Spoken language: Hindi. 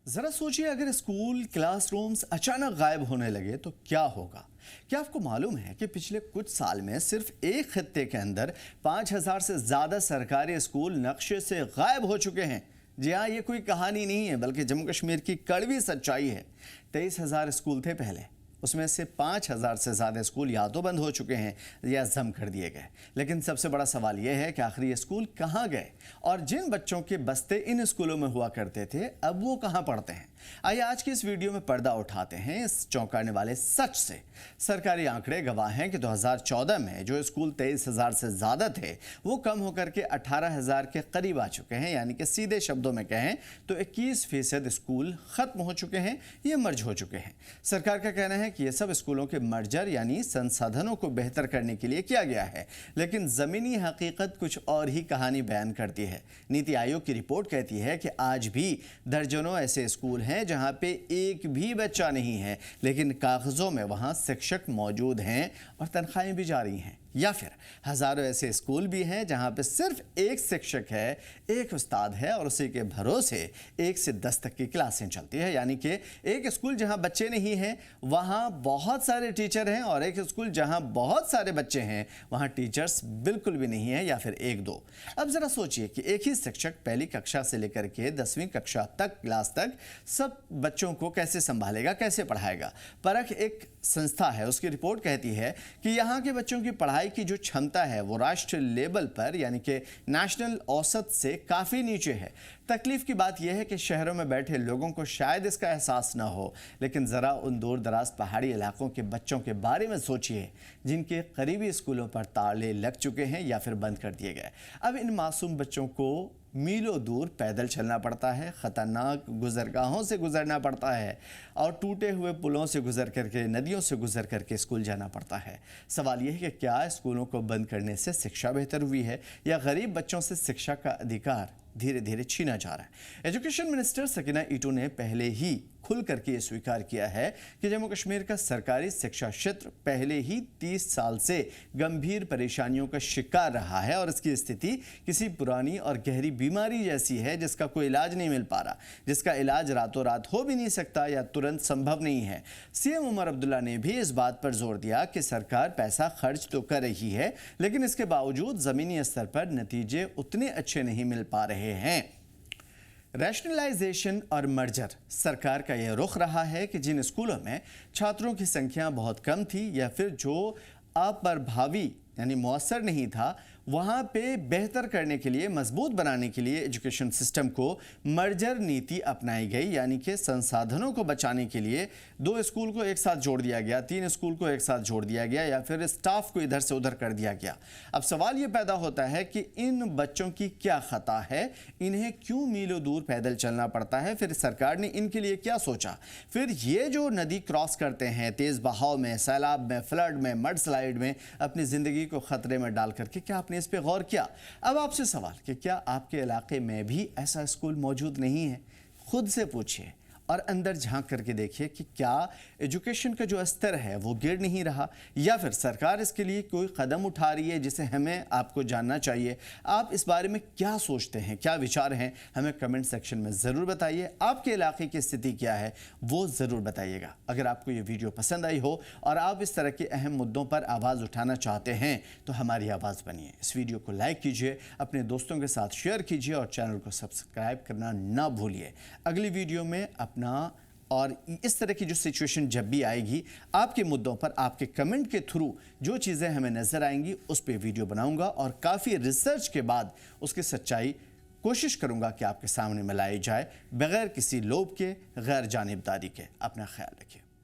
जरा सोचिए, अगर स्कूल क्लासरूम्स अचानक गायब होने लगे तो क्या होगा। क्या आपको मालूम है कि पिछले कुछ साल में सिर्फ एक खित्ते के अंदर 5,000 से ज्यादा सरकारी स्कूल नक्शे से गायब हो चुके हैं। जी हाँ, ये कोई कहानी नहीं है बल्कि जम्मू कश्मीर की कड़वी सच्चाई है। 23,000 स्कूल थे पहले, उसमें से 5,000 से ज़्यादा स्कूल या तो बंद हो चुके हैं या जम कर दिए गए। लेकिन सबसे बड़ा सवाल यह है कि आखिर ये स्कूल कहाँ गए और जिन बच्चों के बस्ते इन स्कूलों में हुआ करते थे अब वो कहाँ पढ़ते हैं। आइए आज की इस वीडियो में पर्दा उठाते हैं इस चौंकाने वाले सच से। सरकारी आंकड़े गवाह हैं कि 2014 में जो स्कूल 23,000 से ज़्यादा थे वो कम होकर के 18,000 के करीब आ चुके हैं। यानी कि सीधे शब्दों में कहें तो 21% स्कूल खत्म हो चुके हैं, ये मर्ज हो चुके हैं। सरकार का कहना है कि ये सब स्कूलों के मर्जर यानी संसाधनों को बेहतर करने के लिए किया गया है, लेकिन ज़मीनी हकीकत कुछ और ही कहानी बयान करती है। नीति आयोग की रिपोर्ट कहती है कि आज भी दर्जनों ऐसे स्कूल हैं जहां पे एक भी बच्चा नहीं है, लेकिन कागजों में वहां शिक्षक मौजूद हैं और तनख्वाहें भी जारी हैं। या फिर हजारों ऐसे स्कूल भी हैं जहां पे सिर्फ एक शिक्षक है, एक उस्ताद है और उसी के भरोसे 1 से 10 तक की क्लासें चलती है। यानी कि एक स्कूल जहां बच्चे नहीं हैं वहां बहुत सारे टीचर हैं और एक स्कूल जहां बहुत सारे बच्चे हैं वहां टीचर्स बिल्कुल भी नहीं है या फिर 1-2। अब जरा सोचिए कि एक ही शिक्षक पहली कक्षा से लेकर के 10वीं कक्षा तक क्लास तक सब बच्चों को कैसे संभालेगा, कैसे पढ़ाएगा। परख एक संस्था है, उसकी रिपोर्ट कहती है कि यहाँ के बच्चों की पढ़ाई की जो क्षमता है वो राष्ट्रीय लेवल पर यानी कि नेशनल औसत से काफ़ी नीचे है। तकलीफ की बात यह है कि शहरों में बैठे लोगों को शायद इसका एहसास ना हो, लेकिन ज़रा उन दूर दराज पहाड़ी इलाकों के बच्चों के बारे में सोचिए जिनके करीबी स्कूलों पर ताले लग चुके हैं या फिर बंद कर दिए गए। अब इन मासूम बच्चों को मीलों दूर पैदल चलना पड़ता है, ख़तरनाक गुजरगाहों से गुजरना पड़ता है और टूटे हुए पुलों से गुजर करके, नदियों से गुजर करके स्कूल जाना पड़ता है। सवाल यह है कि क्या स्कूलों को बंद करने से शिक्षा बेहतर हुई है या गरीब बच्चों से शिक्षा का अधिकार धीरे धीरे छीना जा रहा है। एजुकेशन मिनिस्टर सकीना ईटू ने पहले ही खुल करके ये स्वीकार किया है कि जम्मू कश्मीर का सरकारी शिक्षा क्षेत्र पहले ही 30 साल से गंभीर परेशानियों का शिकार रहा है और इसकी स्थिति किसी पुरानी और गहरी बीमारी जैसी है जिसका कोई इलाज नहीं मिल पा रहा, जिसका इलाज रातों रात हो भी नहीं सकता या तुरंत संभव नहीं है। सीएम उमर अब्दुल्ला ने भी इस बात पर जोर दिया कि सरकार पैसा खर्च तो कर रही है, लेकिन इसके बावजूद जमीनी स्तर पर नतीजे उतने अच्छे नहीं मिल पा रहे हैं। रैशनलाइजेशन और मर्जर सरकार का यह रुख रहा है कि जिन स्कूलों में छात्रों की संख्या बहुत कम थी या फिर जो अप्रभावी यानी मौसर नहीं था, वहाँ पे बेहतर करने के लिए, मजबूत बनाने के लिए एजुकेशन सिस्टम को मर्जर नीति अपनाई गई। यानी कि संसाधनों को बचाने के लिए 2 स्कूल को एक साथ जोड़ दिया गया, 3 स्कूल को एक साथ जोड़ दिया गया या फिर स्टाफ को इधर से उधर कर दिया गया। अब सवाल ये पैदा होता है कि इन बच्चों की क्या खता है, इन्हें क्यों मीलों दूर पैदल चलना पड़ता है, फिर सरकार ने इनके लिए क्या सोचा। फिर ये जो नदी क्रॉस करते हैं तेज़ बहाव में, सैलाब में, फ्लड में, मड स्लाइड में, अपनी ज़िंदगी को खतरे में डाल करके क्या आपने इस पे गौर किया। अब आपसे सवाल कि क्या आपके इलाके में भी ऐसा स्कूल मौजूद नहीं है? खुद से पूछिए और अंदर झांक करके देखिए कि क्या एजुकेशन का जो स्तर है वो गिर नहीं रहा या फिर सरकार इसके लिए कोई कदम उठा रही है जिसे हमें आपको जानना चाहिए। आप इस बारे में क्या सोचते हैं, क्या विचार हैं, हमें कमेंट सेक्शन में ज़रूर बताइए। आपके इलाके की स्थिति क्या है वो ज़रूर बताइएगा। अगर आपको ये वीडियो पसंद आई हो और आप इस तरह के अहम मुद्दों पर आवाज़ उठाना चाहते हैं तो हमारी आवाज़ बनिए। इस वीडियो को लाइक कीजिए, अपने दोस्तों के साथ शेयर कीजिए और चैनल को सब्सक्राइब करना ना भूलिए। अगली वीडियो में और इस तरह की जो सिचुएशन जब भी आएगी, आपके मुद्दों पर आपके कमेंट के थ्रू जो चीज़ें हमें नज़र आएंगी उस पे वीडियो बनाऊंगा और काफ़ी रिसर्च के बाद उसकी सच्चाई कोशिश करूंगा कि आपके सामने में लाई जाए बगैर किसी लोभ के, गैर जानिबदारी के। अपना ख्याल रखिए।